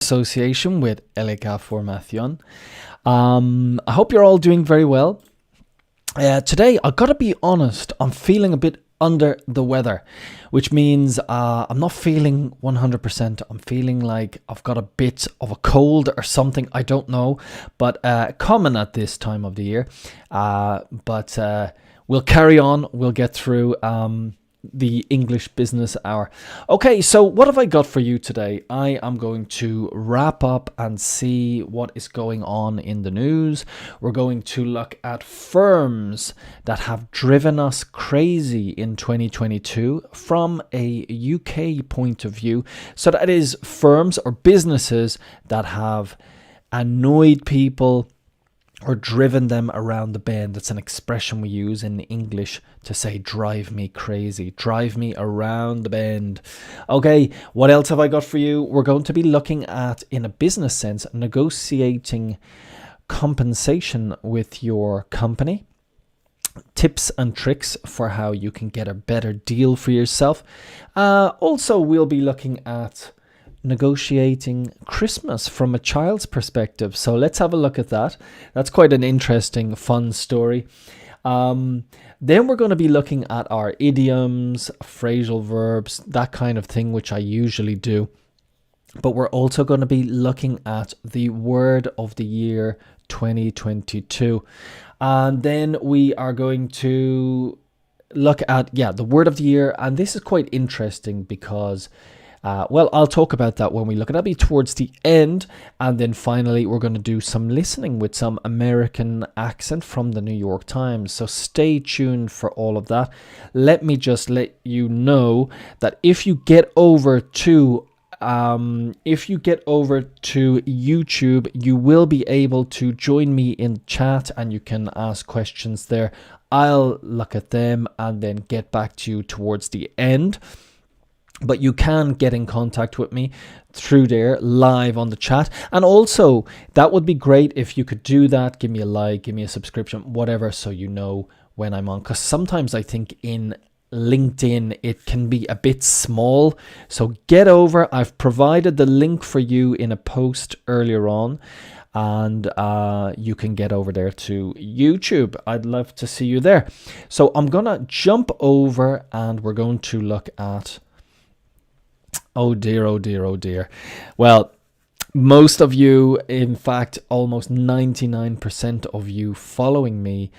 association with LK Formación. I hope you're all doing very well. Today, I gotta be honest, I'm feeling a bit under the weather, which means I'm not feeling 100%. I'm feeling like I've got a bit of a cold or something. I don't know, but common at this time of the year. But we'll carry on. We'll get through the English business hour. Okay, so what have I got for you today? I am going to wrap up and see what is going on in the news. We're going to look at firms that have driven us crazy in 2022 from a UK point of view. So that is firms or businesses that have annoyed people or driven them around the bend. That's an expression we use in English to say drive me crazy, drive me around the bend. Okay, what else have I got for you? We're going to be looking at, in a business sense, negotiating compensation with your company. Tips and tricks for how you can get a better deal for yourself. Also, we'll be looking at negotiating Christmas from a child's perspective. So let's have a look at that. That's quite an interesting, fun story. Then we're going to be looking at our idioms, phrasal verbs, that kind of thing, which I usually do. But we're also going to be looking at the word of the year 2022. And then we are going to look at, the word of the year. And this is quite interesting because I'll talk about that when we look at it. That'll be towards the end. And then finally, we're going to do some listening with some American accent from the New York Times. So stay tuned for all of that. Let me just let you know that if you get over to YouTube, you will be able to join me in chat and you can ask questions there. I'll look at them and then get back to you towards the end. But you can get in contact with me through there live on the chat. And also, that would be great if you could do that. Give me a like, give me a subscription, whatever, so you know when I'm on. Because sometimes I think in LinkedIn, it can be a bit small. So get over. I've provided the link for you in a post earlier on. And you can get over there to YouTube. I'd love to see you there. So I'm going to jump over and we're going to look at... Oh dear, oh dear, oh dear. Well, most of you, in fact, almost 99% of you following me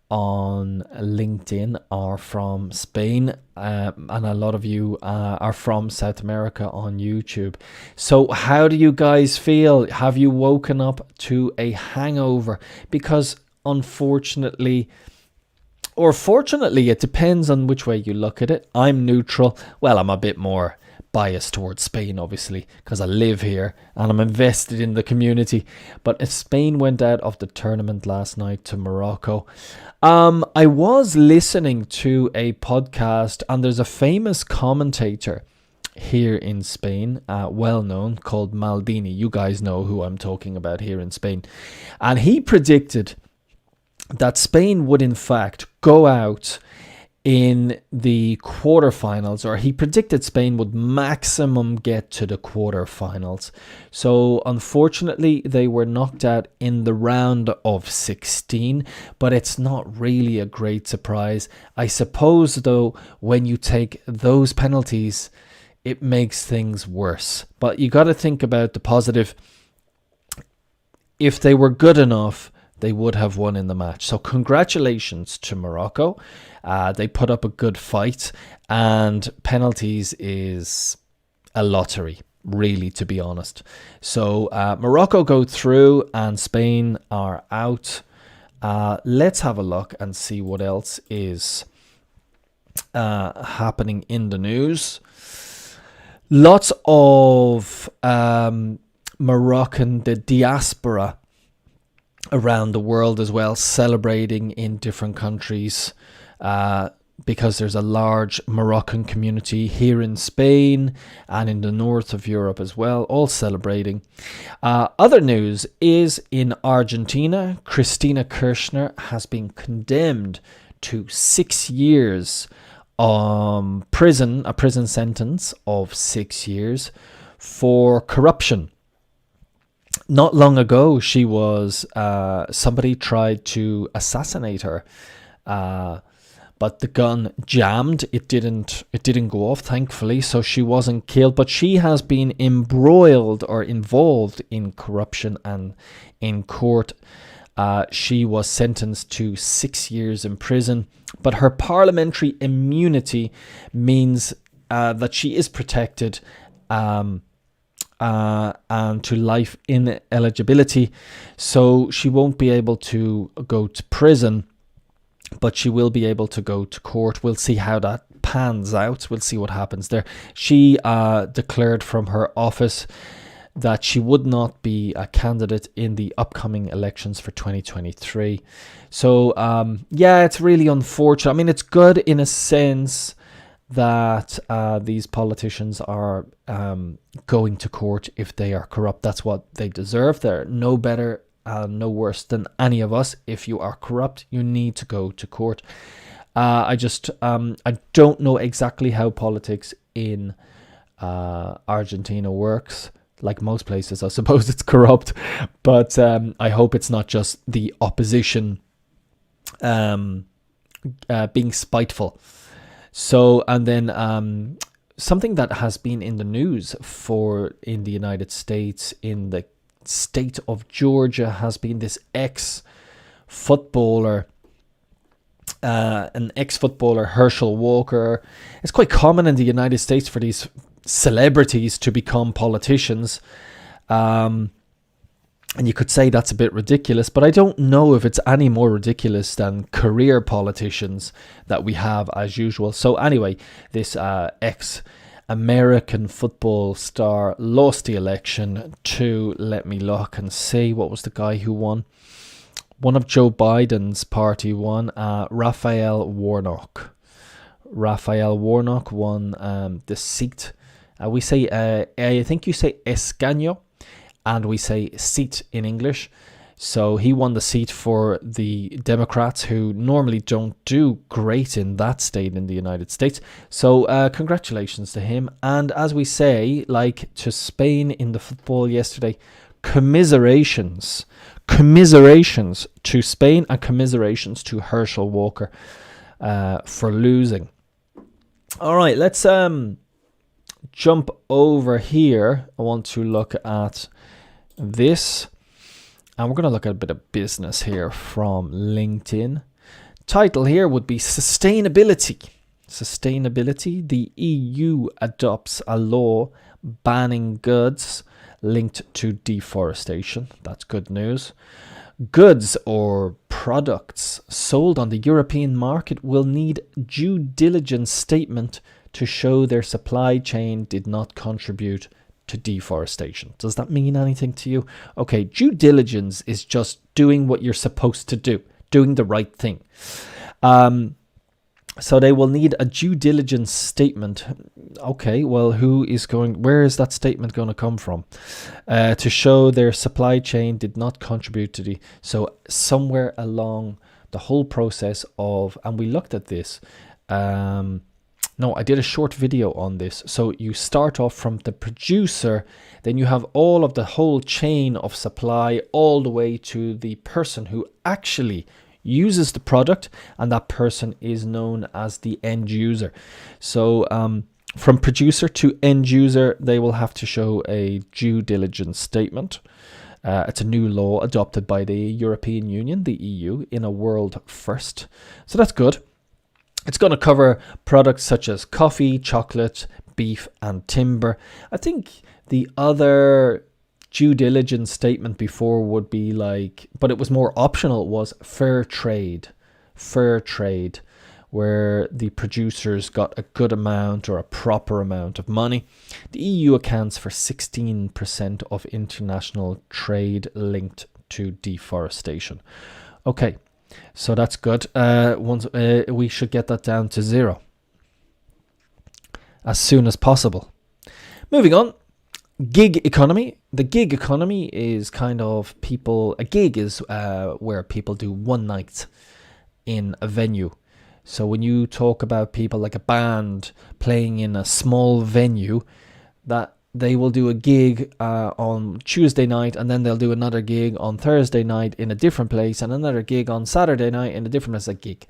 on LinkedIn are from Spain, and a lot of you are from South America on YouTube. So how do you guys feel? Have you woken up to a hangover? Because unfortunately, or fortunately, it depends on which way you look at it. I'm neutral. Well, I'm a bit more biased towards Spain, obviously, because I live here and I'm invested in the community. But if Spain went out of the tournament last night to Morocco, I was listening to a podcast, and there's a famous commentator here in Spain, well known, called Maldini. You guys know who I'm talking about here in Spain. And he predicted that Spain would in fact go out in the quarterfinals, or he predicted Spain would maximum get to the quarterfinals. So unfortunately, they were knocked out in the round of 16, but it's not really a great surprise. I suppose, though, when you take those penalties, it makes things worse. But you got to think about the positive. If they were good enough, they would have won in the match. So congratulations to Morocco. They put up a good fight, and penalties is a lottery, really, to be honest. So Morocco go through and Spain are out. Let's have a look and see what else is happening in the news. Lots of Moroccan, the diaspora around the world as well, celebrating in different countries, because there's a large Moroccan community here in Spain and in the north of Europe as well, all celebrating. Other news is in Argentina, Cristina Kirchner has been condemned to 6 years prison, a prison sentence of 6 years for corruption. Not long ago, she was somebody tried to assassinate her, uh, but the gun jammed. It didn't go off, thankfully, so she wasn't killed. But she has been embroiled or involved in corruption and in court. She was sentenced to 6 years in prison, but her parliamentary immunity means that she is protected. And to life ineligibility, so she won't be able to go to prison, but she will be able to go to court. We'll see how that pans out. We'll see what happens there. She declared from her office that she would not be a candidate in the upcoming elections for 2023. So yeah, it's really unfortunate. I mean, it's good in a sense that these politicians are going to court if they are corrupt. That's what they deserve. They're no better, no worse than any of us. If you are corrupt, you need to go to court. I don't know exactly how politics in Argentina works. Like most places, I suppose it's corrupt, but I hope it's not just the opposition being spiteful. So, and then something that has been in the news in the United States, in the state of Georgia, has been this ex-footballer, Herschel Walker. It's quite common in the United States for these celebrities to become politicians. And you could say that's a bit ridiculous, but I don't know if it's any more ridiculous than career politicians that we have as usual. So anyway, this ex-American football star lost the election to, let me look and see, what was the guy who won? One of Joe Biden's party won, Raphael Warnock. Raphael Warnock won the seat. We say, I think you say escaño, and we say seat in English. So he won the seat for the Democrats, who normally don't do great in that state in the United States. So congratulations to him. And as we say, like to Spain in the football yesterday, commiserations to Spain, and commiserations to Herschel Walker for losing. All right, let's jump over here. I want to look at this, and we're going to look at a bit of business here from LinkedIn. Title here would be Sustainability. The EU adopts a law banning goods linked to deforestation. That's good news. Goods or products sold on the European market will need due diligence statement to show their supply chain did not contribute to deforestation. Does that mean anything to you? Okay, due diligence is just doing what you're supposed to do, doing the right thing. So they will need a due diligence statement. Okay, well, where is that statement going to come from? To show their supply chain did not contribute to so somewhere along the whole process of, and we looked at this, no, I did a short video on this. So you start off from the producer, then you have all of the whole chain of supply all the way to the person who actually uses the product, and that person is known as the end user. So from producer to end user, they will have to show a due diligence statement. It's a new law adopted by the European Union, the EU, in a world first. So that's good. It's going to cover products such as coffee, chocolate, beef, and timber. I think the other due diligence statement before would be like, but it was more optional, was fair trade, where the producers got a good amount or a proper amount of money. The EU accounts for 16% of international trade linked to deforestation. Okay. So that's good. We should get that down to 0 as soon as possible. Moving on, gig economy. The gig economy is kind of a gig is where people do one night in a venue. So when you talk about people like a band playing in a small venue, that they will do a gig on Tuesday night, and then they'll do another gig on Thursday night in a different place, and another gig on Saturday night in a different place. A gig.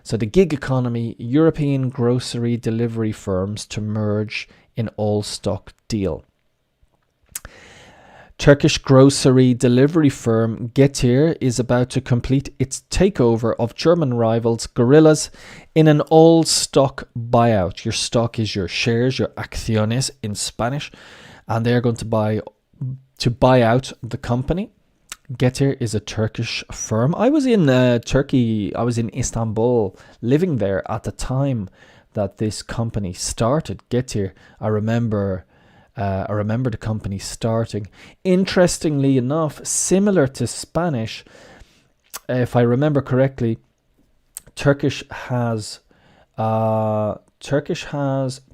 So the gig economy, European grocery delivery firms to merge in all-stock deal. Turkish grocery delivery firm Getir is about to complete its takeover of German rivals Gorillas in an all-stock buyout. Your stock is your shares, your acciones in Spanish, and they're going to buy out the company. Getir is a Turkish firm. I was in Turkey. I was in Istanbul, living there at the time that this company started. Getir. I remember the company starting. Interestingly enough, similar to Spanish, if I remember correctly, Turkish has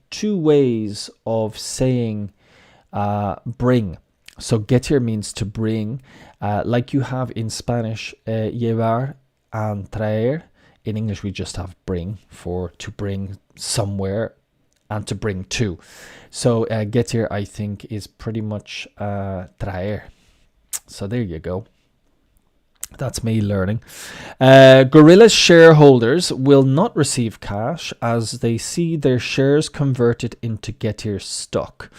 two ways of saying bring. So getir means to bring, like you have in Spanish, llevar and traer. In English, we just have bring for to bring somewhere and to bring to. So getir, I think, is pretty much traer. So there you go. That's me learning. Gorillas shareholders will not receive cash as they see their shares converted into Getir stock.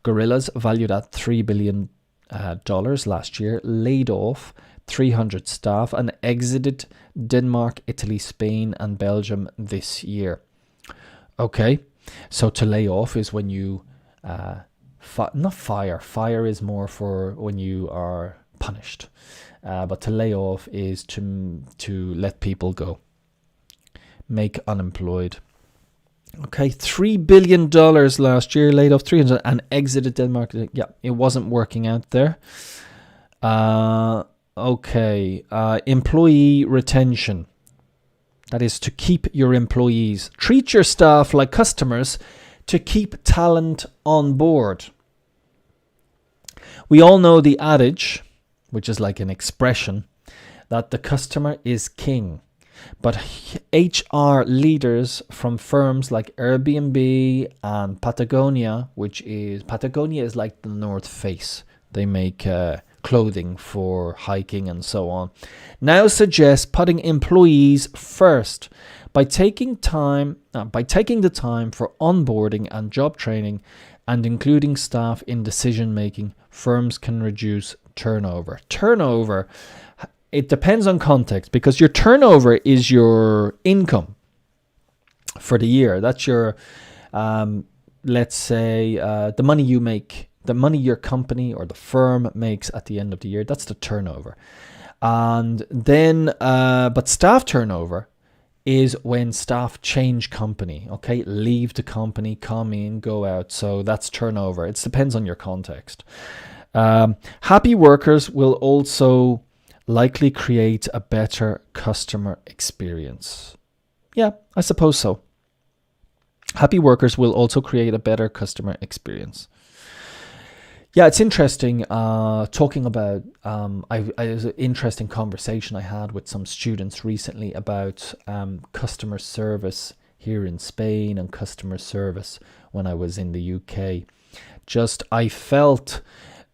Gorillas, valued at $3 billion last year, laid off 300 staff and exited Denmark, Italy, Spain and Belgium this year. Okay, so to lay off is when you not fire. Fire is more for when you are punished. But to lay off is to let people go. Make unemployed. Okay, $3 billion last year, laid off 300 and exited Denmark. Yeah, it wasn't working out there. Okay, employee retention. That is to keep your employees. Treat your staff like customers to keep talent on board. We all know the adage, which is like an expression, that the customer is king. But HR leaders from firms like Airbnb and Patagonia, Patagonia is like the North Face. They make clothing for hiking and so on. Now suggest putting employees first by taking the time for onboarding and job training and including staff in decision making. Firms can reduce turnover. Turnover, it depends on context, because your turnover is your income for the year. That's your, let's say, the money you make, the money your company or the firm makes at the end of the year. That's the turnover. And then, but staff turnover is when staff change company, okay? Leave the company, come in, go out. So that's turnover. It depends on your context. Happy workers will also likely create a better customer experience. Yeah, I suppose so. Happy workers will also create a better customer experience. Yeah, it's interesting talking about, it was an interesting conversation I had with some students recently about customer service here in Spain and customer service when I was in the UK. I felt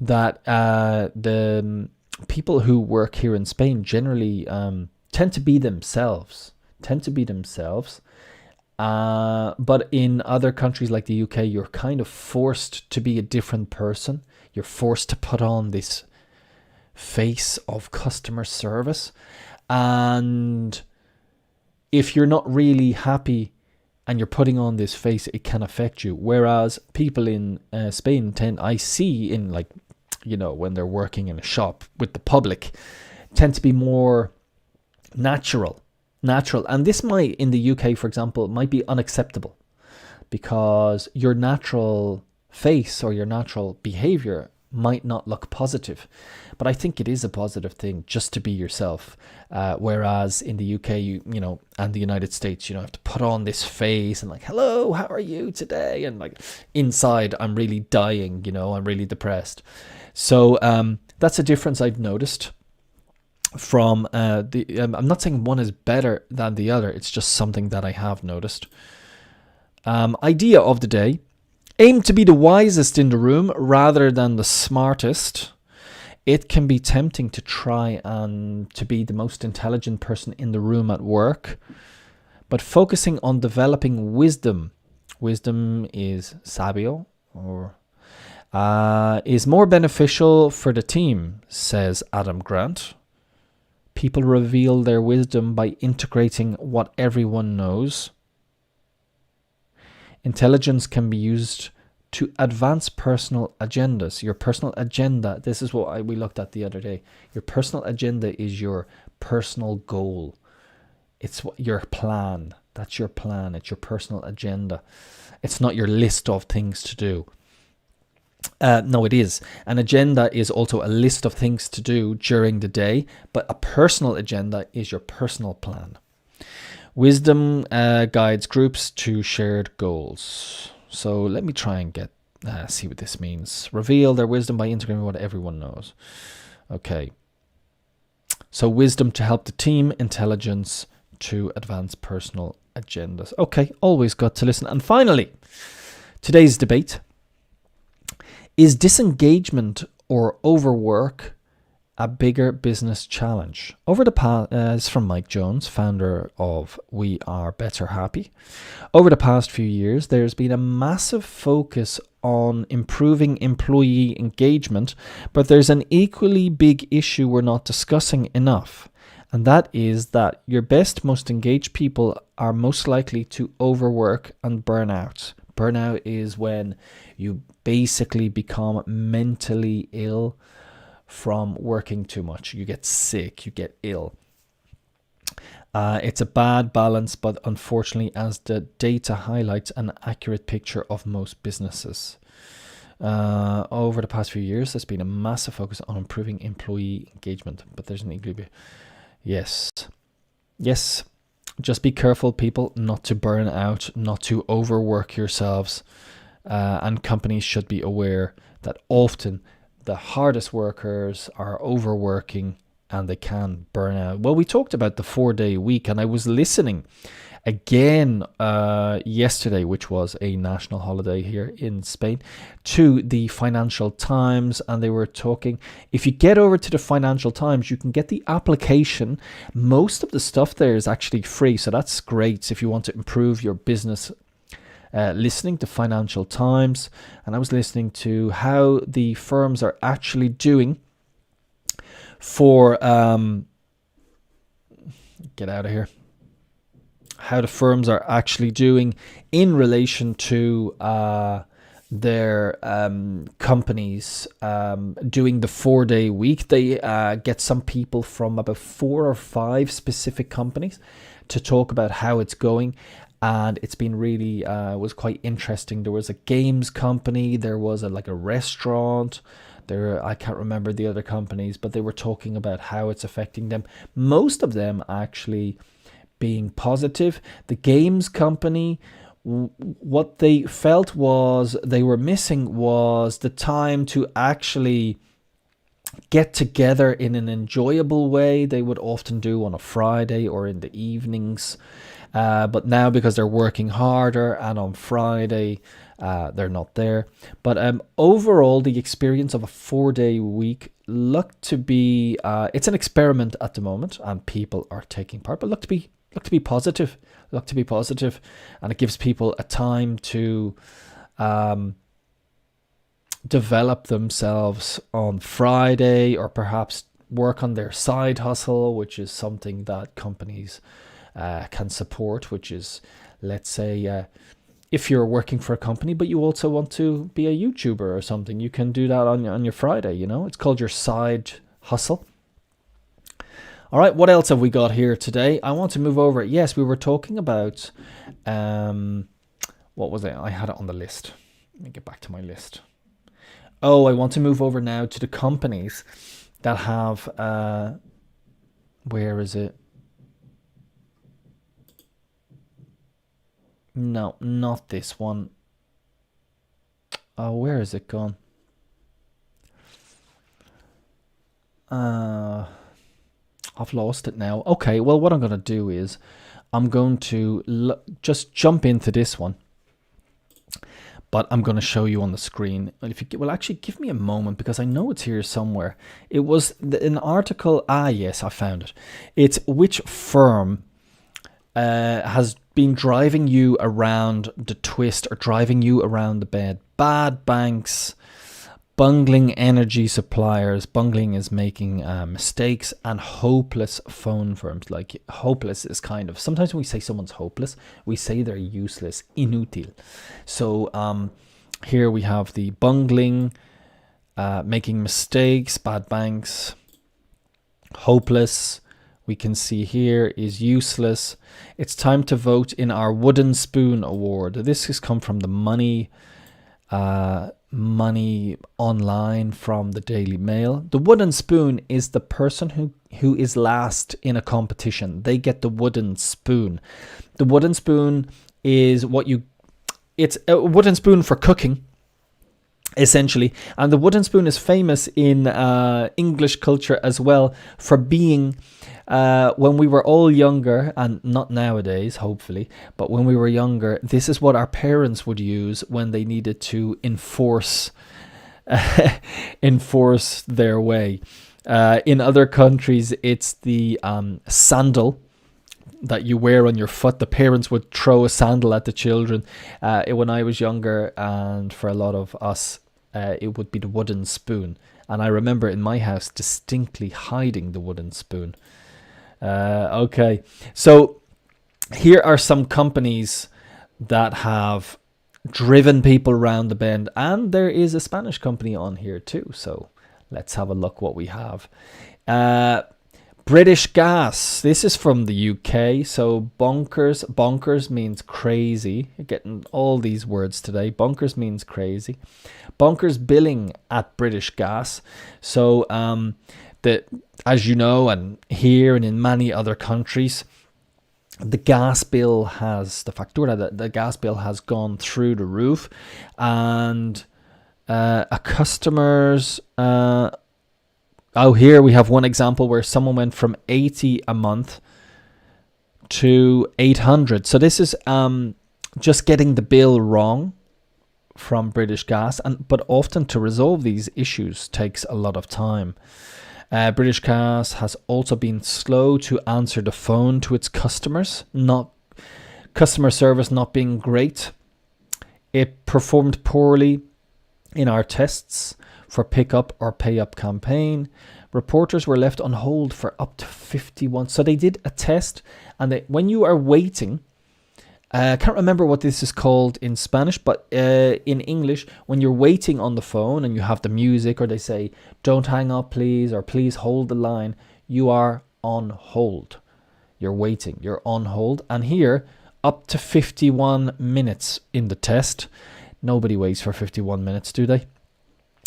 that the people who work here in Spain generally tend to be themselves. But in other countries like the UK, you're kind of forced to be a different person. You're forced to put on this face of customer service. And if you're not really happy and you're putting on this face, it can affect you. Whereas people in Spain I see in, like, you know, when they're working in a shop with the public, tend to be more natural. And this might, in the UK, for example, might be unacceptable because your natural face or your natural behavior might not look positive. But I think it is a positive thing just to be yourself. Whereas in the UK, you know, and the United States, you know, have to put on this face and like, hello, how are you today? And like inside, I'm really dying, you know, I'm really depressed. So that's a difference I've noticed from I'm not saying one is better than the other. It's just something that I have noticed. Idea of the day. Aim to be the wisest in the room rather than the smartest. It can be tempting to try and to be the most intelligent person in the room at work, but focusing on developing wisdom. Wisdom is sabio, or is more beneficial for the team, says Adam Grant. People reveal their wisdom by integrating what everyone knows. Intelligence can be used to advance personal agendas. Your personal agenda, this is what we looked at the other day. Your personal agenda is your personal goal. It's your plan. That's your plan. It's your personal agenda. It's not your list of things to do. No, it is. An agenda is also a list of things to do during the day, but a personal agenda is your personal plan. Wisdom guides groups to shared goals. So let me try and see what this means. Reveal their wisdom by integrating what everyone knows. Okay. So wisdom to help the team, intelligence to advance personal agendas. Okay, always got to listen. And finally, today's debate. Is disengagement or overwork a bigger business challenge? Over the past, it's from Mike Jones, founder of We Are Better Happy. Over the past few years, there's been a massive focus on improving employee engagement, but there's an equally big issue we're not discussing enough. And that is that your best, most engaged people are most likely to overwork and burn out. Burnout is when you basically become mentally ill from working too much. You get sick, you get ill. It's a bad balance, but unfortunately, as the data highlights, an accurate picture of most businesses. Over the past few years, there's been a massive focus on improving employee engagement, but there's an equally... Yes. Just be careful, people, not to burn out, not to overwork yourselves. And companies should be aware that often the hardest workers are overworking and they can burn out. Well, we talked about the 4-day week, and I was listening again yesterday, which was a national holiday here in Spain, to the Financial Times, and they were talking, if you get over to the Financial Times, you can get the application. Most of the stuff there is actually free, so that's great if you want to improve your business. Listening to Financial Times, and I was listening to how the firms are actually doing for get out of here. How the firms are actually doing in relation to their companies doing the 4-day week. They get some people from about 4 or 5 specific companies to talk about how it's going. And it's been really, was quite interesting. There was a games company, there was a restaurant, I can't remember the other companies, but they were talking about how it's affecting them. Most of them actually being positive. The games company, what they felt was they were missing was the time to actually get together in an enjoyable way. They would often do on a Friday or in the evenings. But now, because they're working harder and on Friday, they're not there. But overall, the experience of a 4-day week looked to be, it's an experiment at the moment and people are taking part, but look to be positive. And it gives people a time to develop themselves on Friday, or perhaps work on their side hustle, which is something that companies can support, which is, let's say, if you're working for a company but you also want to be a YouTuber or something, you can do that on your Friday. It's called your side hustle. All right, what else have we got here today? I want to move over. Yes, we were talking about what was it? I had it on the list. Let me get back to my list. Oh, I want to move over now to the companies that have where is it? No, not this one. Oh, where is it gone? I've lost it now. Okay, well, what I'm going to do is I'm going to just jump into this one. but I'm going to show you on the screen. If you well, actually, give me a moment because I know it's here somewhere. It was an article. Ah, yes, I found it. It's which firm has been driving you around the twist or driving you around the bed. Bad banks, bungling energy suppliers. Bungling is making mistakes, and hopeless phone firms. Like, hopeless is kind of, sometimes when we say someone's hopeless, we say they're useless, inútil. So here we have the bungling, making mistakes, bad banks, hopeless. We can see here is useless. It's time to vote in our Wooden Spoon Award. This has come from the Money Online from the Daily Mail. The Wooden Spoon is the person who is last in a competition. They get the wooden spoon. The wooden spoon is it's a wooden spoon for cooking, essentially. And the wooden spoon is famous in English culture as well for being, when we were all younger, and not nowadays, hopefully, but when we were younger, this is what our parents would use when they needed to enforce their way. In other countries, it's the sandal that you wear on your foot. The parents would throw a sandal at the children. When I was younger, and for a lot of us, it would be the wooden spoon. And I remember in my house distinctly hiding the wooden spoon. Okay, so here are some companies that have driven people around the bend, and there is a Spanish company on here too. So let's have a look what we have. British Gas. This is from the UK. So bonkers means crazy. You're getting all these words today. Bonkers means crazy. Bonkers billing at British Gas. So as you know, and here and in many other countries, the gas bill has, the factura, the gas bill has gone through the roof, and a customer's here we have one example where someone went from 80 a month to 800. So this is just getting the bill wrong from British Gas, but often to resolve these issues takes a lot of time. British Gas has also been slow to answer the phone to its customers, customer service not being great. It performed poorly in our tests for pick-up or pay-up campaign. Reporters were left on hold for up to 51. So they did a test, and when you are waiting, I can't remember what this is called in Spanish, but in English, when you're waiting on the phone and you have the music, or they say, don't hang up, please, or please hold the line, you are on hold. You're waiting, you're on hold. And here, up to 51 minutes in the test. Nobody waits for 51 minutes, do they?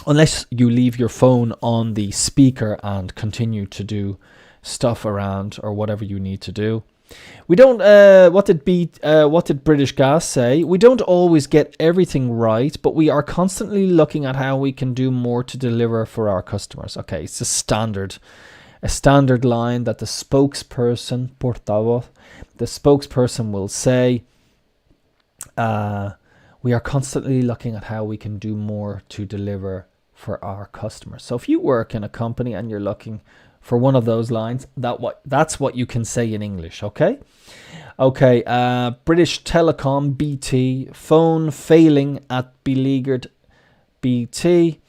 Unless you leave your phone on the speaker and continue to do stuff around or whatever you need to do. We don't. What did British Gas say? We don't always get everything right, but we are constantly looking at how we can do more to deliver for our customers. Okay, it's a standard line that the spokesperson, portavoz, the spokesperson will say. We are constantly looking at how we can do more to deliver for our customers. So if you work in a company and you're looking for one of those lines, that's what you can say in English. Okay. British Telecom, BT, phone failing at beleaguered BT.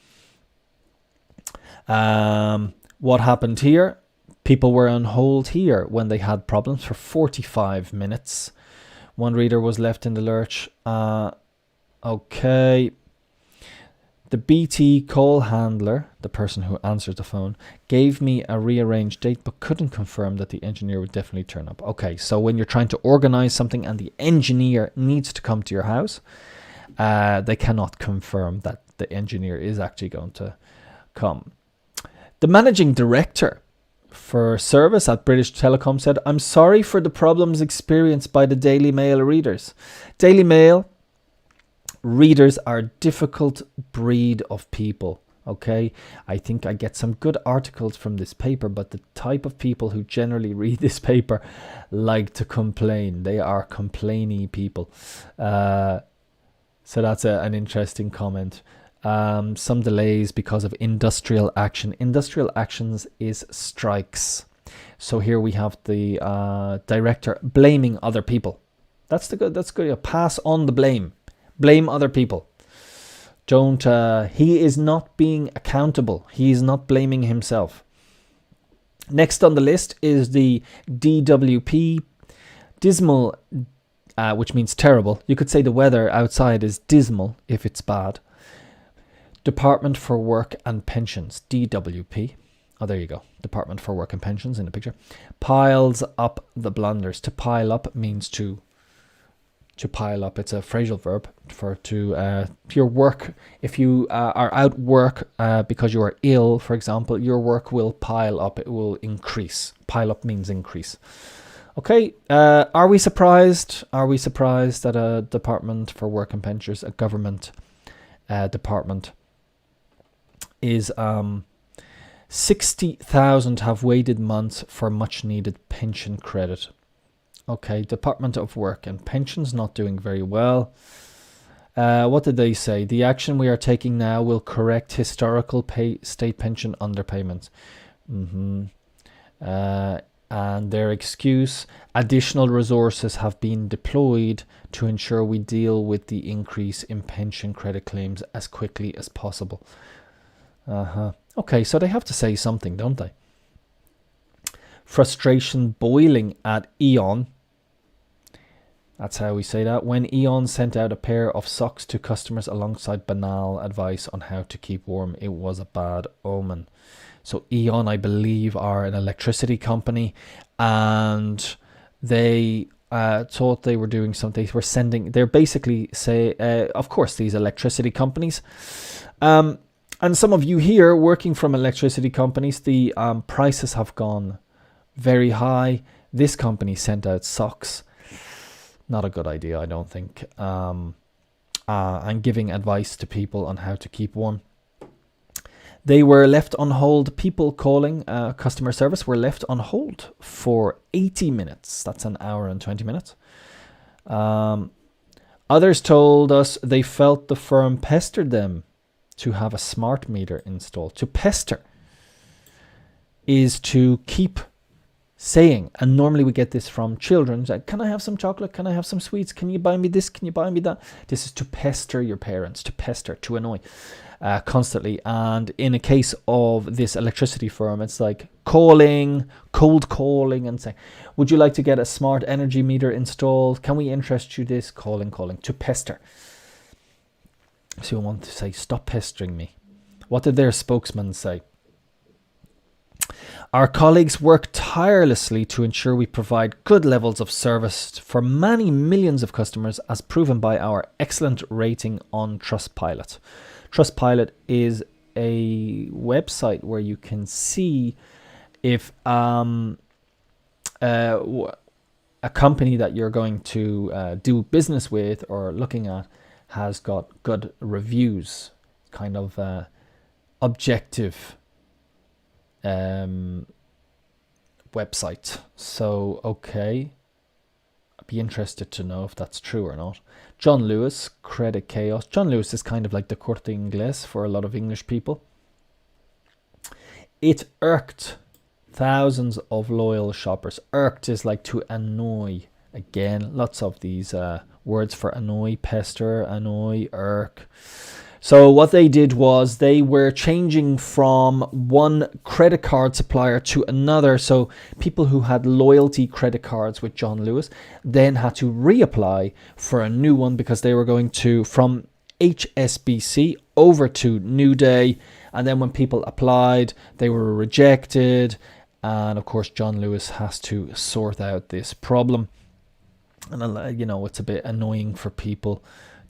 What happened here? People were on hold here when they had problems for 45 minutes. One reader was left in the lurch. Okay. The BT call handler, the person who answers the phone, gave me a rearranged date but couldn't confirm that the engineer would definitely turn up. Okay, so when you're trying to organize something and the engineer needs to come to your house, they cannot confirm that the engineer is actually going to come. The managing director for service at British Telecom said, I'm sorry for the problems experienced by the Daily Mail readers. Daily Mail readers are a difficult breed of people. Okay, I think I get some good articles from this paper, but the type of people who generally read this paper like to complain. They are complainy people. So that's an interesting comment. Some delays because of industrial action. Industrial actions is strikes. So here we have the director blaming other people. That's good. Pass on the blame. Blame other people. Don't. He is not being accountable. He is not blaming himself. Next on the list is the DWP, dismal, which means terrible. You could say the weather outside is dismal if it's bad. Department for Work and Pensions, DWP. Oh, there you go. Department for Work and Pensions in the picture. Piles up the blunders. To pile up means to pile up. It's a phrasal verb for your work. If you are out work because you are ill, for example, your work will pile up. It will increase. Pile up means increase. Okay. Are we surprised? Are we surprised that a Department for Work and Pensions, a government department, is 60,000 have waited months for much needed pension credit. Okay, Department of Work and Pensions not doing very well. What did they say? The action we are taking now will correct historical state pension underpayments. And their excuse, additional resources have been deployed to ensure we deal with the increase in pension credit claims as quickly as possible. Okay, so they have to say something, don't they? Frustration boiling at E.ON. That's how we say that. When E.ON sent out a pair of socks to customers alongside banal advice on how to keep warm, it was a bad omen. So E.ON, I believe, are an electricity company, and they thought they were doing something. They were sending. They're basically of course, these electricity companies. And some of you here working from electricity companies, the prices have gone very high. This company sent out socks. Not a good idea, I don't think. And giving advice to people on how to keep warm. They were left on hold. People calling customer service were left on hold for 80 minutes. That's an hour and 20 minutes. Others told us they felt the firm pestered them to have a smart meter installed. To pester is to keep saying, and normally we get this from children, like, can I have some chocolate? Can I have some sweets? Can you buy me this? Can you buy me that? This is to pester your parents, to pester, to annoy constantly. And in a case of this electricity firm, it's like cold calling and saying, would you like to get a smart energy meter installed? Can we interest you this? Calling, to pester. So you want to say, stop pestering me. What did their spokesman say? Our colleagues work tirelessly to ensure we provide good levels of service for many millions of customers, as proven by our excellent rating on Trustpilot. Trustpilot is a website where you can see if a company that you're going to do business with or looking at has got good reviews, kind of objective website. So, okay, I'd be interested to know if that's true or not. John Lewis, Credit Chaos. John Lewis is kind of like the Corte Inglés for a lot of English people. It irked thousands of loyal shoppers. Irked is like to annoy. Again, lots of these words for annoy: pester, annoy, irk. So what they did was they were changing from one credit card supplier to another. So people who had loyalty credit cards with John Lewis then had to reapply for a new one, because they were going to from HSBC over to New Day. And then when people applied, they were rejected. And of course, John Lewis has to sort out this problem. And, you know, it's a bit annoying for people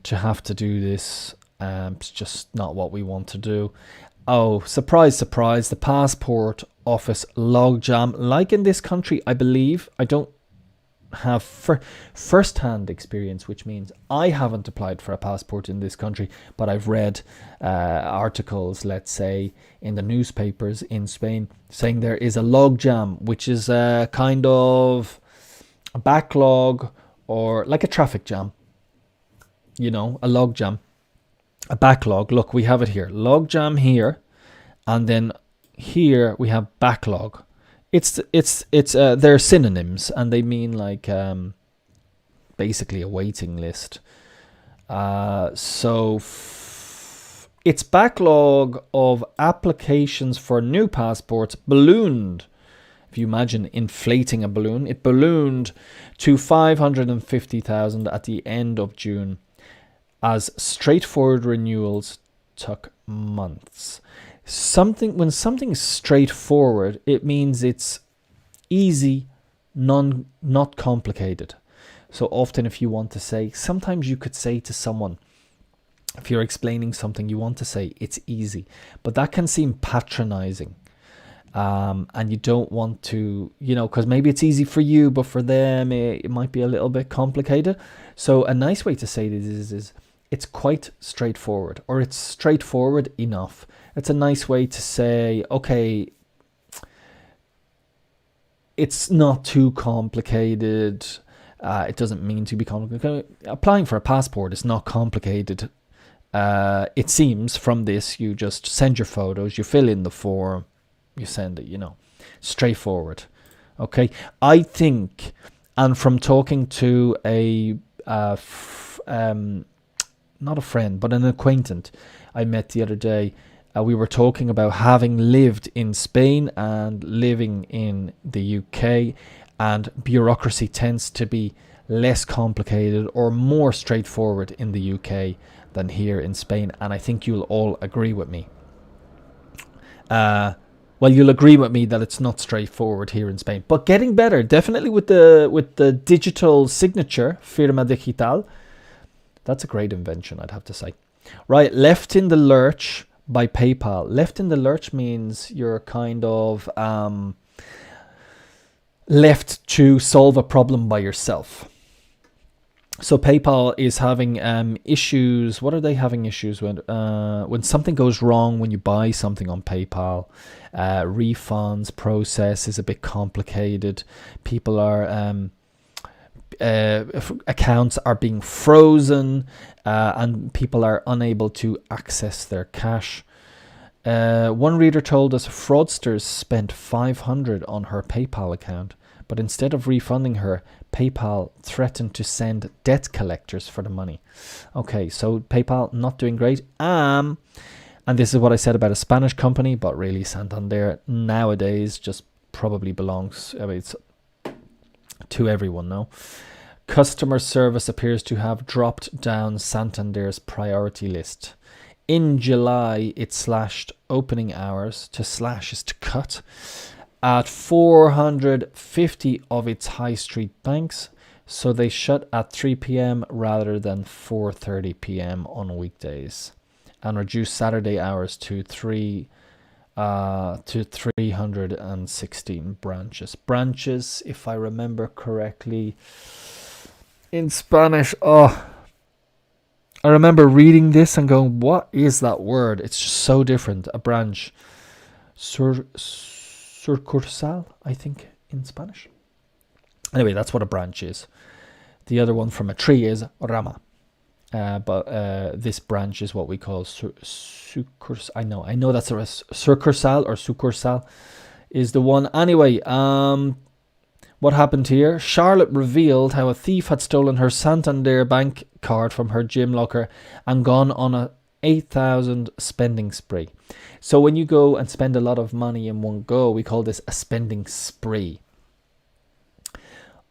to have to do this. It's just not what we want to do. Oh, surprise, surprise. The passport office logjam. Like in this country, I believe. I don't have first-hand experience, which means I haven't applied for a passport in this country, but I've read articles, let's say, in the newspapers in Spain saying there is a logjam, which is a kind of a backlog or like a traffic jam. you know, a logjam, a backlog. Look, we have it here. Logjam here, and then here we have backlog. They're synonyms, and they mean like basically a waiting list. Its backlog of applications for new passports ballooned. If you imagine inflating a balloon, it ballooned to 550,000 at the end of June, as straightforward renewals took months. When something is straightforward, it means it's easy, not complicated. So often, if you want to say, sometimes you could say to someone, if you're explaining something, you want to say it's easy, but that can seem patronizing. And you don't want to, you know, because maybe it's easy for you, but for them, it might be a little bit complicated. So a nice way to say this is it's quite straightforward, or it's straightforward enough. It's a nice way to say, okay, it's not too complicated. It doesn't mean to be complicated. Applying for a passport is not complicated. It seems from this, you just send your photos, you fill in the form, you send it, you know, straightforward. Okay, I think, and from talking to not a friend, but an acquaintance I met the other day, we were talking about having lived in Spain and living in the UK, and bureaucracy tends to be less complicated or more straightforward in the UK than here in Spain, and I think you'll all agree with me. Well, you'll agree with me that it's not straightforward here in Spain, but getting better, definitely with the digital signature, firma digital. That's a great invention, I'd have to say. Right, left in the lurch by PayPal. Left in the lurch means you're kind of left to solve a problem by yourself. So PayPal is having issues. What are they having issues with? When something goes wrong when you buy something on PayPal, refunds process is a bit complicated. People are accounts are being frozen, and people are unable to access their cash. One reader told us fraudsters spent $500 on her PayPal account, but instead of refunding her, PayPal threatened to send debt collectors for the money. Okay, so PayPal not doing great. And this is what I said about a Spanish company, but really Santander nowadays just probably belongs, I mean, it's to everyone now. Customer service appears to have dropped down Santander's priority list. In July, it slashed opening hours. To slash is to cut. At 450 of its high street banks, so they shut at 3 p.m. rather than 4:30 p.m. on weekdays, and reduced Saturday hours to 316 branches. Branches, if I remember correctly, in Spanish. Oh, I remember reading this and going, "What is that word? It's just so different." A branch, sucursal, I think, in Spanish. Anyway, that's what a branch is. The other one from a tree is rama. But this branch is what we call sucursal. I know that's a sucursal, or sucursal is the one. Anyway, what happened here? Charlotte revealed how a thief had stolen her Santander bank card from her gym locker and gone on a 8,000 spending spree. So when you go and spend a lot of money in one go, we call this a spending spree.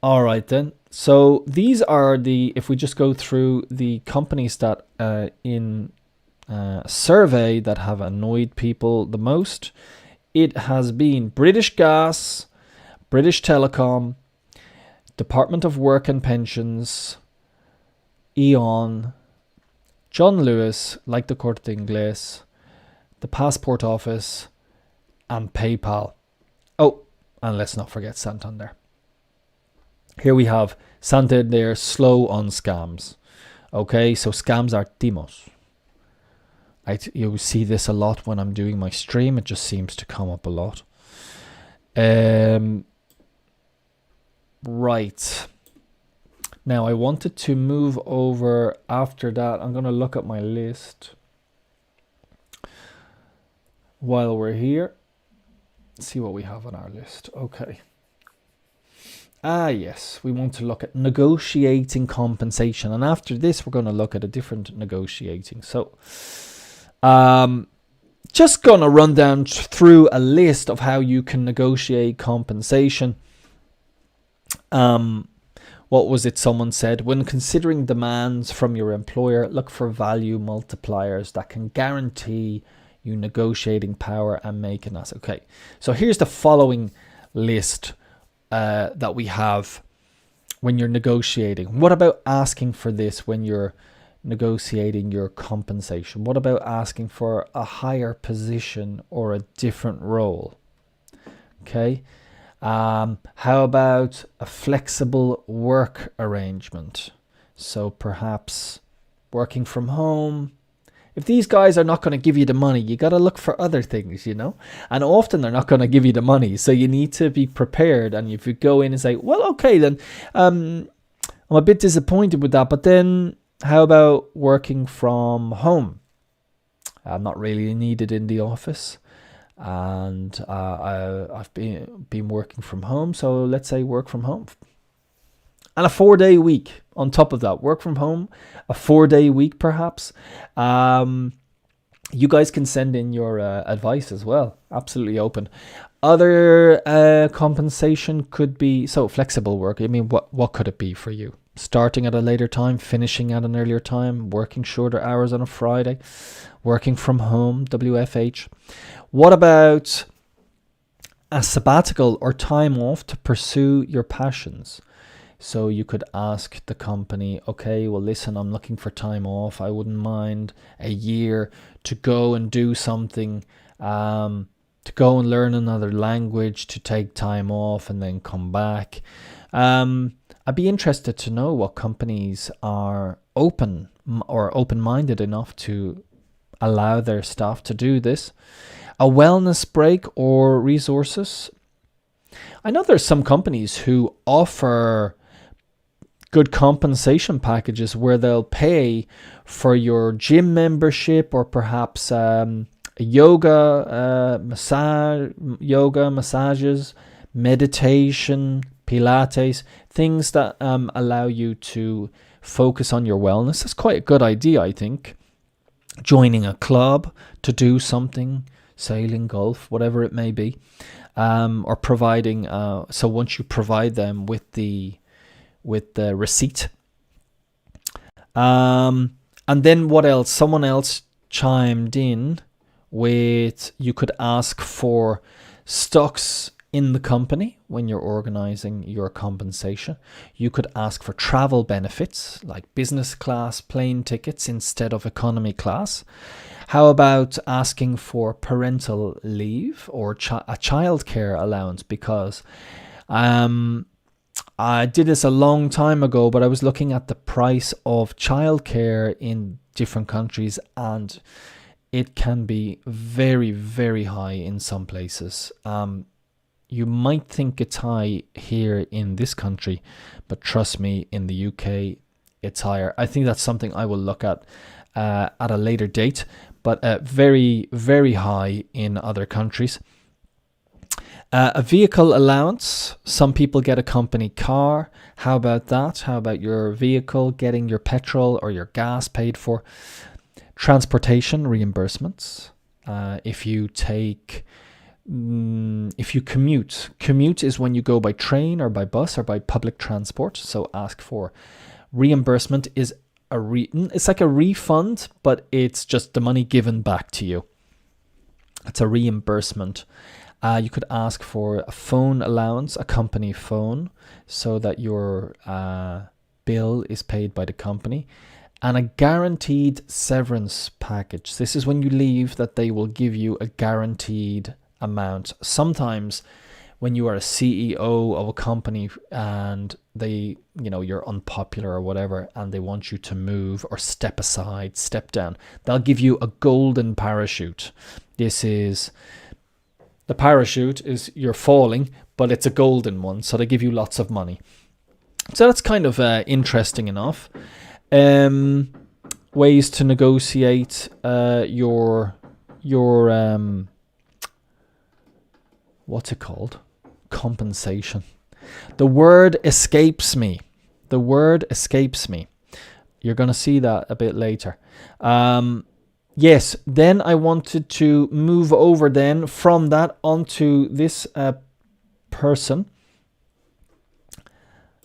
All right then. So these are if we just go through the companies that in a survey that have annoyed people the most, it has been British Gas, British Telecom, Department of Work and Pensions, E.ON, John Lewis, like the Corte Inglés, the Passport Office, and PayPal. Oh, and let's not forget Santander. Here we have Santander slow on scams. Okay, so scams are timos. You see this a lot when I'm doing my stream. It just seems to come up a lot. Right. Now I wanted to move over after that. I'm going to look at my list while we're here. See what we have on our list. Okay. Yes, we want to look at negotiating compensation. And after this, we're going to look at a different negotiating. So, just going to run down through a list of how you can negotiate compensation. What was it someone said? When considering demands from your employer, look for value multipliers that can guarantee you negotiating power and make an asset. Okay, so here's the following list that we have when you're negotiating. What about asking for this when you're negotiating your compensation? What about asking for a higher position or a different role? Okay. How about a flexible work arrangement? So perhaps working from home. If these guys are not going to give you the money, you got to look for other things, you know. And often they're not going to give you the money, so you need to be prepared. And if you go in and say, well, okay, then I'm a bit disappointed with that, but then how about working from home? I'm not really needed in the office, and I've been working from home, so let's say work from home. And a 4-day week on top of that, work from home, a 4-day week perhaps. You guys can send in your advice as well, absolutely open. Other compensation could be, so flexible work. I mean, what could it be for you? Starting at a later time, finishing at an earlier time, working shorter hours on a Friday, working from home, WFH. What about a sabbatical or time off to pursue your passions? So you could ask the company, okay, well, listen, I'm looking for time off. I wouldn't mind a year to go and do something, to go and learn another language, to take time off and then come back. I'd be interested to know what companies are open or open-minded enough to allow their staff to do this. A wellness break or resources. I know there's some companies who offer good compensation packages where they'll pay for your gym membership or perhaps yoga massages, meditation, Pilates, things that allow you to focus on your wellness. That's quite a good idea, I think. Joining a club to do something, sailing, golf, whatever it may be, or providing. So once you provide them with the receipt, and then what else? Someone else chimed in with, you could ask for stocks in the company when you're organizing your compensation. You could ask for travel benefits like business class plane tickets instead of economy class. How about asking for parental leave or a childcare allowance? Because I did this a long time ago, but I was looking at the price of childcare in different countries, and it can be very, very high in some places. You might think it's high here in this country, but trust me, in the UK, it's higher. I think that's something I will look at a later date, but very, very high in other countries. A vehicle allowance. Some people get a company car. How about that? How about your vehicle getting your petrol or your gas paid for? Transportation reimbursements. If you commute is when you go by train or by bus or by public transport. So ask for reimbursement. Is it's like a refund, but it's just the money given back to you. It's a reimbursement. You could ask for a phone allowance, a company phone, so that your bill is paid by the company. And a guaranteed severance package. This is when you leave that they will give you a guaranteed amount. Sometimes when you are a CEO of a company and they, you're unpopular or whatever, and they want you to move or step aside, step down, they'll give you a golden parachute. The parachute is you're falling, but it's a golden one, so they give you lots of money. So that's kind of interesting enough. Ways to negotiate your what's it called? Compensation. The word escapes me. The word escapes me. You're going to see that a bit later. Yes, then I wanted to move over then from that onto this person.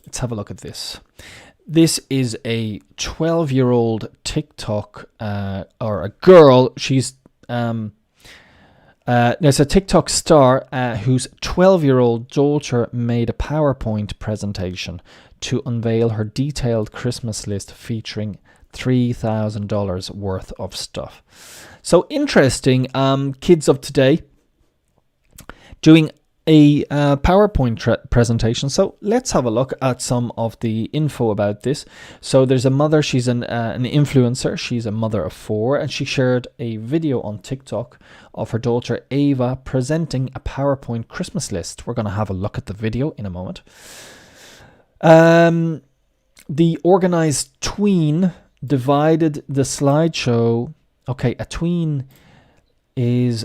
Let's have a look at this. This is a 12-year-old TikTok or a girl. She's there's a TikTok star whose 12-year-old daughter made a PowerPoint presentation to unveil her detailed Christmas list featuring $3,000 worth of stuff. So interesting. Kids of today doing a PowerPoint presentation. So let's have a look at some of the info about this. So there's a mother. She's an influencer. She's a mother of 4, and she shared a video on TikTok of her daughter Ava presenting a PowerPoint Christmas list. We're going to have a look at the video in a moment. The organized tween divided the slideshow. Okay, a tween is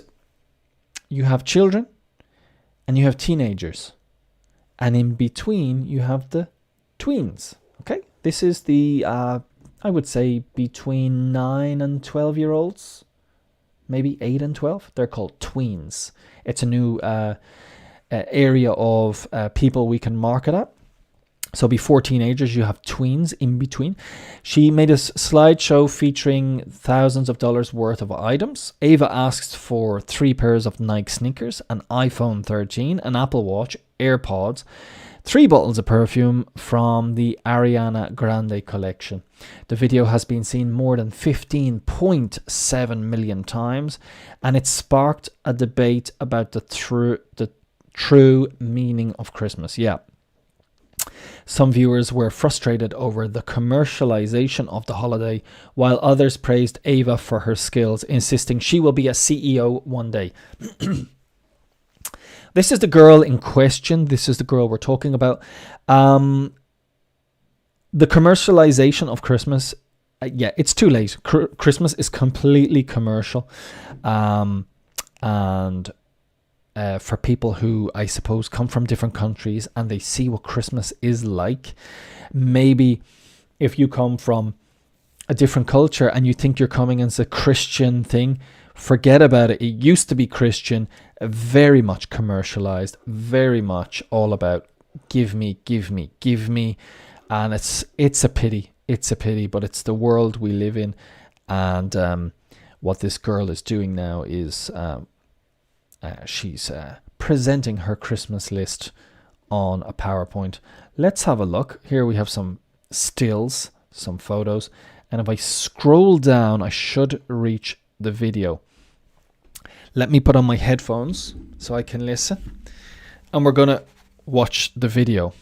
you have children and you have teenagers, and in between you have the tweens. Okay, this is the I would say between 9 and 12-year-olds, maybe 8 and 12. They're called tweens. It's a new area of people we can market at. So before teenagers, you have tweens in between. She made a slideshow featuring thousands of dollars worth of items. Ava asked for 3 pairs of Nike sneakers, an iPhone 13, an Apple Watch, AirPods, 3 bottles of perfume from the Ariana Grande collection. The video has been seen more than 15.7 million times, and it sparked a debate about the true meaning of Christmas. Yeah. Some viewers were frustrated over the commercialization of the holiday, while others praised Ava for her skills, insisting she will be a CEO one day. This is the girl in question. This is the girl we're talking about. The commercialization of Christmas, yeah, it's too late. Christmas is completely commercial. And for people who, I suppose, come from different countries and they see what Christmas is like. Maybe if you come from a different culture and you think you're coming as a Christian thing, forget about it. It used to be Christian, very much commercialized, very much all about give me, give me, give me. And it's a pity. It's a pity, but it's the world we live in. And what this girl is doing now is she's presenting her Christmas list on a PowerPoint. Let's have a look. Here we have some stills, some photos. And if I scroll down, I should reach the video. Let me put on my headphones so I can listen. And we're going to watch the video.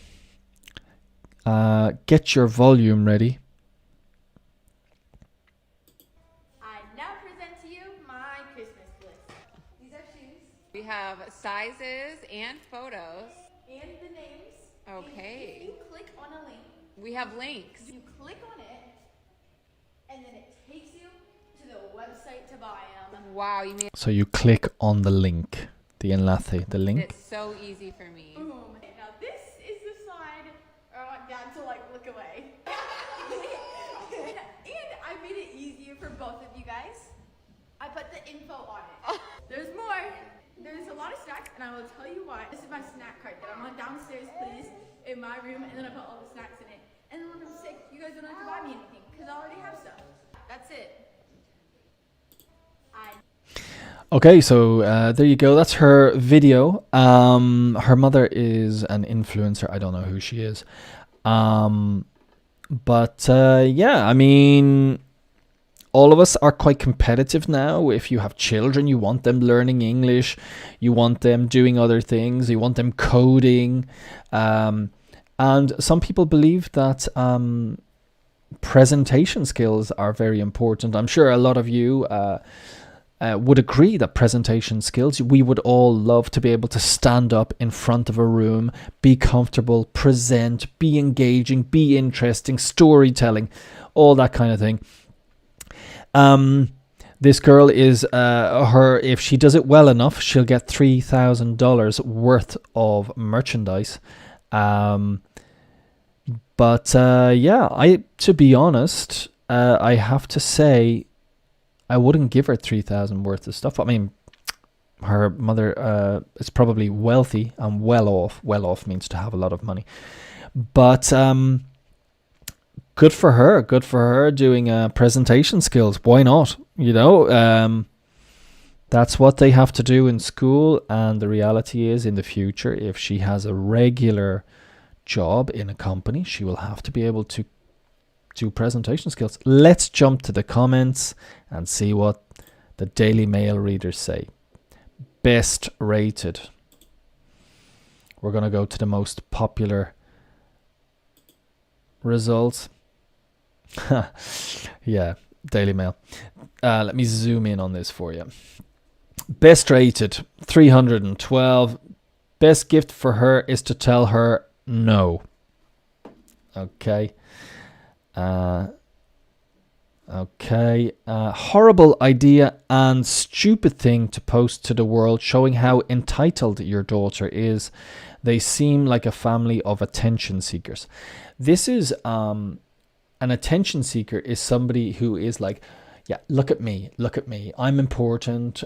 Get your volume ready. I now present to you my Christmas list. These are shoes. We have sizes and photos. And the names. Okay. And if you click on a link, We have links. you click on it, and then it takes you to the website to buy them. Wow, you made So you click on the link, the enlace, the link. it so easy for me. Boom. Now this is the slide I want Dad to look away. And I made it easier for both of you guys. I put the info on it. There's more. There's a lot of snacks, and I will tell you why. This is my snack cart that I want downstairs, please, in my room, and then I put all the snacks in it. And then when I'm sick, you guys don't have to buy me anything, because I already have stuff. That's it. Okay, so there you go. That's her video. Her mother is an influencer. I don't know who she is. But yeah, I mean, all of us are quite competitive now. If you have children, you want them learning English. You want them doing other things. You want them coding. And some people believe that presentation skills are very important. I'm sure a lot of you would agree that presentation skills, we would all love to be able to stand up in front of a room, be comfortable, present, be engaging, be interesting, storytelling, all that kind of thing. This girl is if she does it well enough, she'll get $3,000 worth of merchandise. To be honest, I have to say, I wouldn't give her 3,000 worth of stuff. I mean, her mother is probably wealthy and well off. Well off means to have a lot of money, but good for her. Good for her doing presentation skills. Why not? That's what they have to do in school. And the reality is, in the future, if she has a regular job in a company, she will have to be able to do presentation skills. Let's jump to the comments and see what the Daily Mail readers say. Best rated. We're going to go to the most popular results. Yeah, Daily Mail. Let me zoom in on this for you. Best rated, 312. Best gift for her is to tell her no. Okay. Horrible idea and stupid thing to post to the world, showing how entitled your daughter is. They seem like a family of attention seekers. This is an attention seeker is somebody who is like, yeah, look at me, I'm important.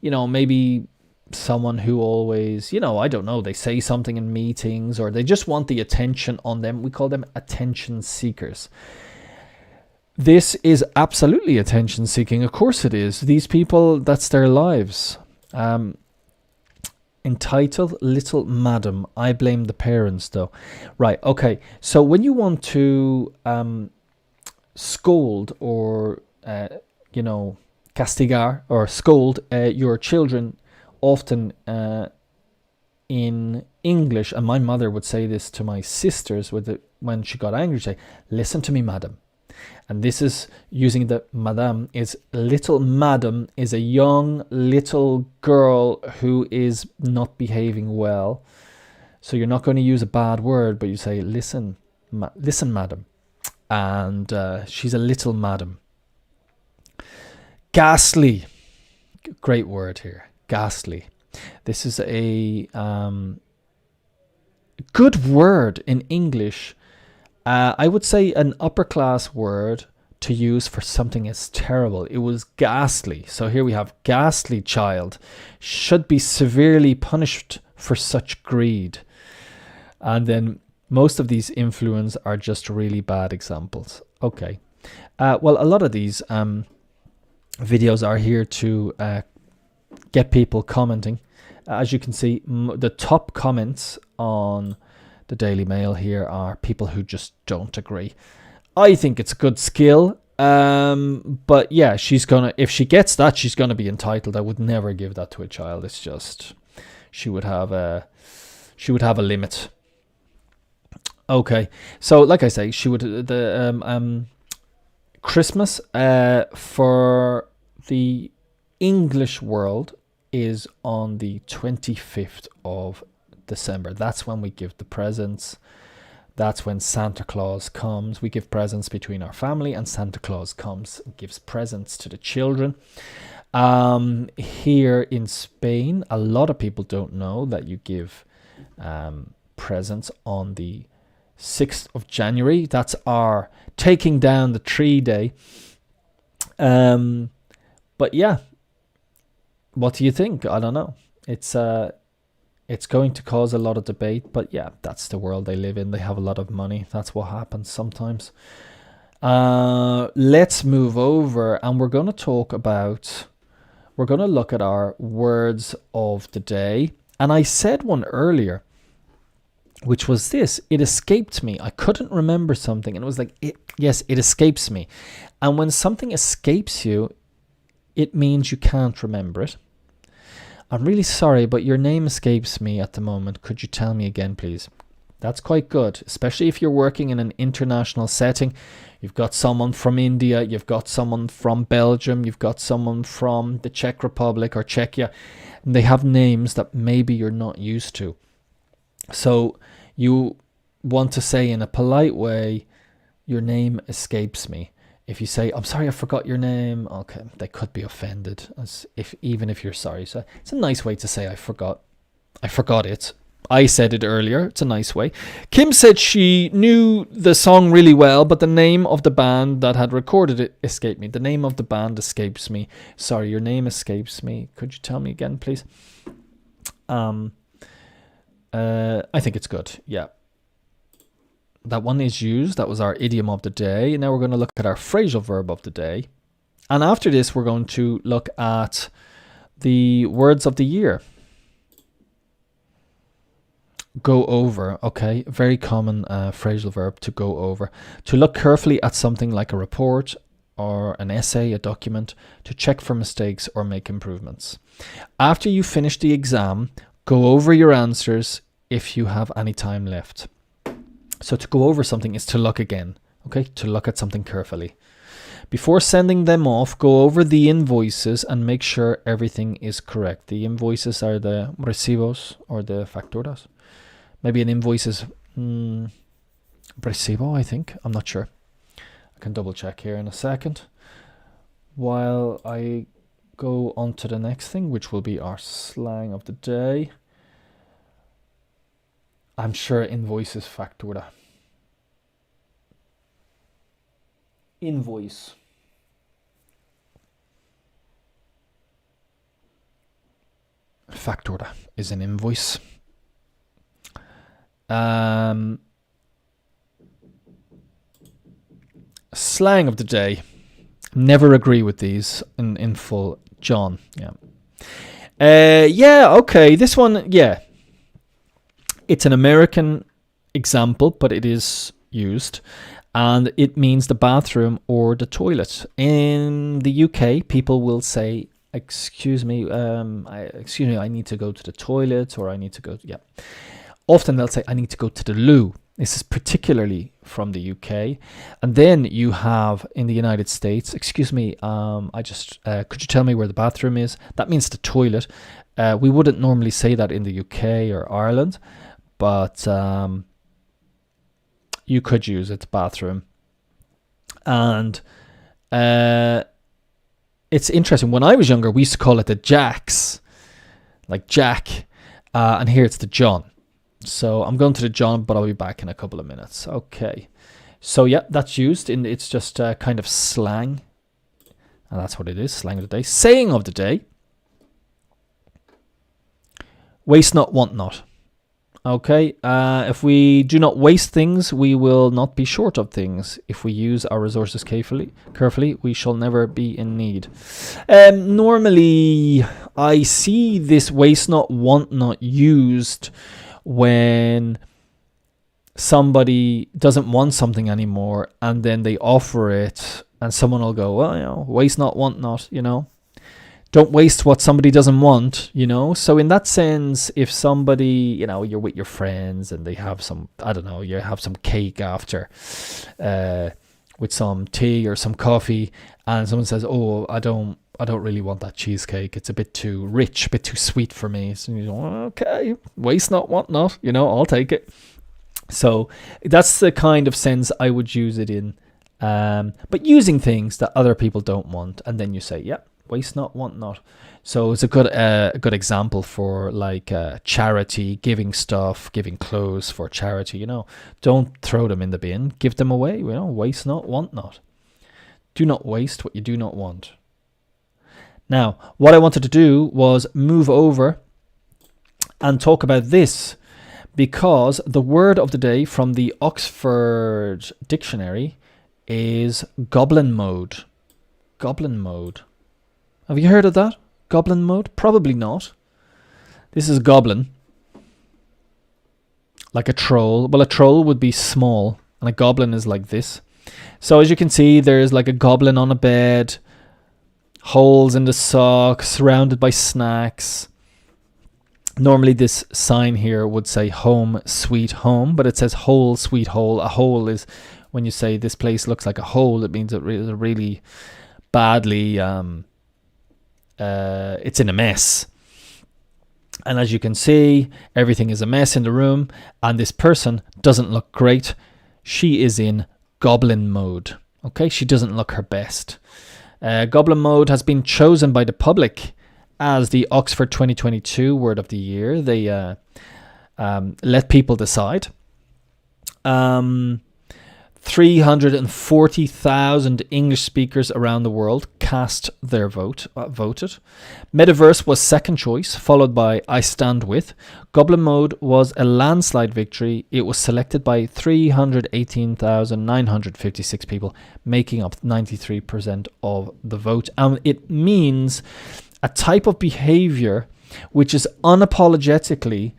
Maybe someone who always, I don't know, they say something in meetings, or they just want the attention on them. We call them attention seekers. This is absolutely attention seeking. Of course it is. These people, that's their lives. Entitled little madam. I blame the parents though. Right, okay. So when you want to scold or, castigar or scold your children, often in English, and my mother would say this to my sisters when she got angry, say, listen to me, madam. And this is using the madam, is little madam is a young little girl who is not behaving well. So you're not going to use a bad word, but you say, listen, madam. And she's a little madam. Ghastly. Great word here. Ghastly. This is a good word in English. I would say an upper class word to use for something as terrible. It was ghastly. So here we have ghastly child. Should be severely punished for such greed. And then most of these influence are just really bad examples. Okay. Well, a lot of these videos are here to get people commenting. As you can see, the top comments on the Daily Mail here are people who just don't agree. I think it's a good skill, but yeah, if she gets that, she's gonna be entitled. I would never give that to a child. It's just she would have a limit. Okay, so like I say, she would Christmas for the English world is on the 25th of December. That's when we give the presents. That's when Santa Claus comes. We give presents between our family, and Santa Claus comes and gives presents to the children. Here in Spain, a lot of people don't know that you give presents on the 6th of January. That's our taking down the tree day. But yeah, what do you think? I don't know. It's going to cause a lot of debate, but yeah, that's the world they live in. They have a lot of money. That's what happens sometimes. Let's move over, and we're going to look at our words of the day. And I said one earlier, which was this: it escaped me. I couldn't remember something, and it was like, yes, it escapes me. And when something escapes you, it means you can't remember it. I'm really sorry, but your name escapes me at the moment. Could you tell me again, please? That's quite good, especially if you're working in an international setting. You've got someone from India, you've got someone from Belgium, you've got someone from the Czech Republic or Czechia, and they have names that maybe you're not used to. So you want to say in a polite way, your name escapes me. If you say, I'm sorry, I forgot your name, okay, they could be offended, even if you're sorry. So it's a nice way to say, I forgot it. I said it earlier. It's a nice way. Kim said she knew the song really well, but the name of the band that had recorded it escaped me. The name of the band escapes me. Sorry, your name escapes me. Could you tell me again, please? I think it's good. Yeah. That one is used. That was our idiom of the day. Now we're going to look at our phrasal verb of the day. And after this, we're going to look at the words of the year. Go over, okay, very common phrasal verb, to go over. To look carefully at something like a report or an essay, a document, to check for mistakes or make improvements. After you finish the exam, go over your answers if you have any time left. So to go over something is to look again, okay, to look at something carefully. Before sending them off, go over the invoices and make sure everything is correct. The invoices are the recibos or the facturas. Maybe an invoice is recibo, I think. I'm not sure. I can double check here in a second. While I go on to the next thing, which will be our slang of the day. I'm sure invoice is factura. Invoice. Factura is an invoice. Slang of the day. Never agree with these in full. John. Yeah. Okay. This one, yeah. It's an American example, but it is used. And it means the bathroom or the toilet. In the UK, people will say, excuse me, I need to go to the toilet, or I need to go, yeah. Often they'll say, I need to go to the loo. This is particularly from the UK. And then you have in the United States, excuse me, could you tell me where the bathroom is? That means the toilet. We wouldn't normally say that in the UK or Ireland, but you could use it, bathroom. And it's interesting. When I was younger, we used to call it the jacks, like Jack. And here it's the John. So I'm going to the John, but I'll be back in a couple of minutes. Okay. So yeah, that's used. It's just kind of slang. And that's what it is, slang of the day. Saying of the day. Waste not, want not. Okay. If we do not waste things, we will not be short of things. If we use our resources carefully, we shall never be in need. Normally, I see this waste not, want not used when somebody doesn't want something anymore and then they offer it, and someone will go, well, waste not, want not, don't waste what somebody doesn't want, So in that sense, if somebody, you're with your friends and they have some, I don't know, you have some cake after with some tea or some coffee, and someone says, oh, I don't really want that cheesecake. It's a bit too rich, a bit too sweet for me. So you go, okay, waste not, want not, I'll take it. So that's the kind of sense I would use it in. But using things that other people don't want, and then you say, yeah, waste not, want not. So it's a good example for like charity, giving stuff, giving clothes for charity. Don't throw them in the bin, give them away. Waste not, want not. Do not waste what you do not want. Now, what I wanted to do was move over and talk about this, because the word of the day from the Oxford Dictionary is goblin mode. Goblin mode. Have you heard of that? Goblin mode? Probably not. This is goblin. Like a troll. Well, a troll would be small, and a goblin is like this. So as you can see, there's like a goblin on a bed, holes in the sock, surrounded by snacks. Normally this sign here would say home sweet home, but it says hole sweet hole. A hole is when you say this place looks like a hole, it means it really badly, it's in a mess. And as you can see, everything is a mess in the room, and this person doesn't look great. She is in goblin mode. Okay, she doesn't look her best. Goblin mode has been chosen by the public as the Oxford 2022 word of the year. They let people decide. 340,000 English speakers around the world cast their voted. Metaverse was second choice, followed by I Stand With. Goblin Mode was a landslide victory. It was selected by 318,956 people, making up 93% of the vote. And it means a type of behavior which is unapologetically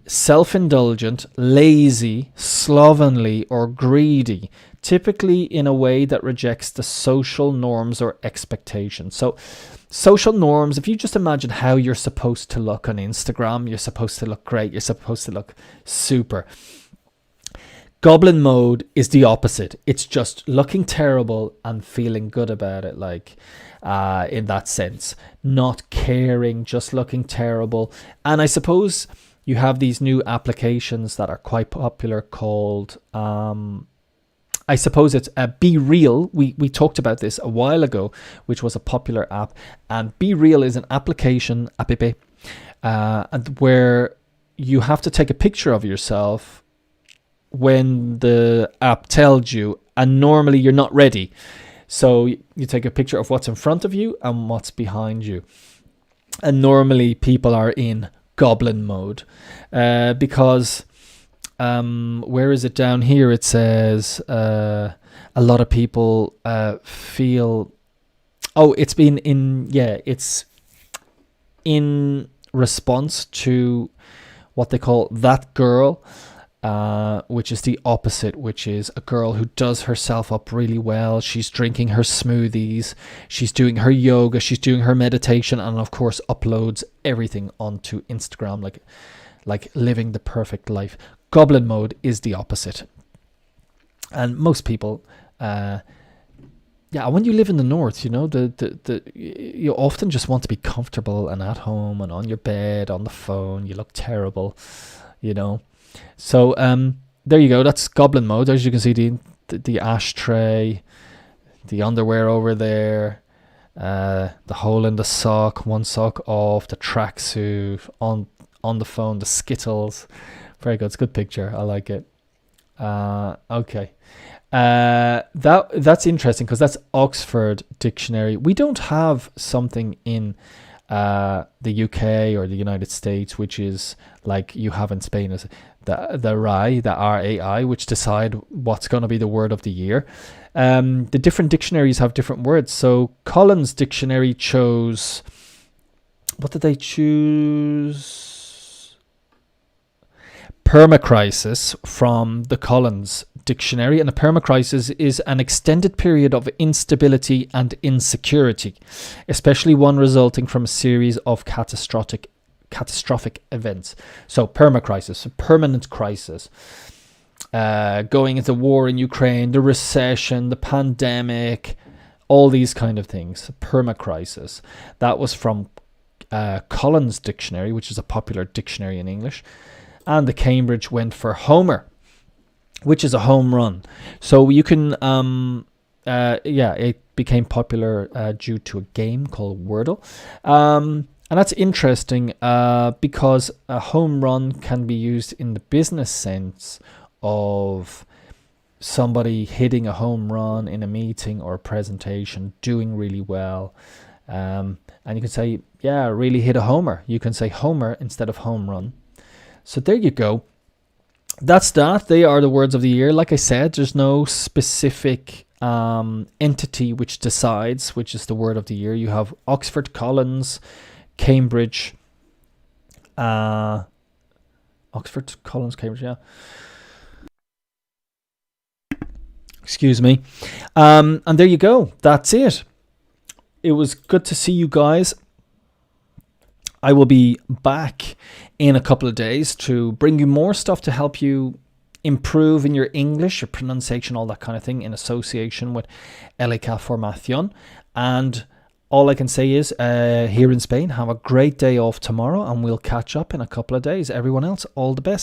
self-indulgent, lazy, slovenly, or greedy, typically in a way that rejects the social norms or expectations. So social norms, if you just imagine how you're supposed to look on Instagram, you're supposed to look great, you're supposed to look super. Goblin mode is the opposite. It's just looking terrible and feeling good about it, like in that sense. Not caring, just looking terrible. And I suppose you have these new applications that are quite popular called, I suppose it's Be Real. We talked about this a while ago, which was a popular app. And Be Real is an application, app, and where you have to take a picture of yourself when the app tells you, and normally you're not ready. So you take a picture of what's in front of you and what's behind you. And normally people are in goblin mode because where is it down here? It says a lot of people feel, it's in response to what they call that girl, which is the opposite, which is a girl who does herself up really well. She's drinking her smoothies, she's doing her yoga, she's doing her meditation, and of course uploads everything onto Instagram, like living the perfect life. Goblin mode is the opposite. And most people, when you live in the north, you know, you often just want to be comfortable and at home and on your bed, on the phone. You look terrible, you know. So there you go. That's goblin mode. As you can see, the ashtray, the underwear over there, the hole in the sock, one sock off, the tracksuit, on the phone, the Skittles. Very good. It's a good picture. I like it. Okay. That's interesting because that's Oxford Dictionary. We don't have something in the UK or the United States which is like you have in Spain, as the RAI, which decide what's going to be the word of the year. The different dictionaries have different words. So Collins Dictionary chose, what did they choose? Permacrisis from the Collins Dictionary. And a permacrisis is an extended period of instability and insecurity, especially one resulting from a series of catastrophic events. So permacrisis, a permanent crisis, going into war in Ukraine, the recession, the pandemic, all these kind of things. Permacrisis. That was from Collins Dictionary, which is a popular dictionary in English. And the Cambridge went for Homer, which is a home run. So you can, it became popular due to a game called Wordle. And that's interesting because a home run can be used in the business sense of somebody hitting a home run in a meeting or a presentation, doing really well. And you can say, really hit a homer. You can say homer instead of home run. So there you go. That's that. They are the words of the year. Like I said, there's no specific entity which decides which is the word of the year. You have Oxford, Collins, Cambridge. Oxford, Collins, Cambridge, yeah. Excuse me. And there you go. That's it. It was good to see you guys. I will be back in a couple of days to bring you more stuff to help you improve in your English, your pronunciation, all that kind of thing in association with LK Formación. And all I can say is here in Spain, have a great day off tomorrow and we'll catch up in a couple of days. Everyone else, all the best.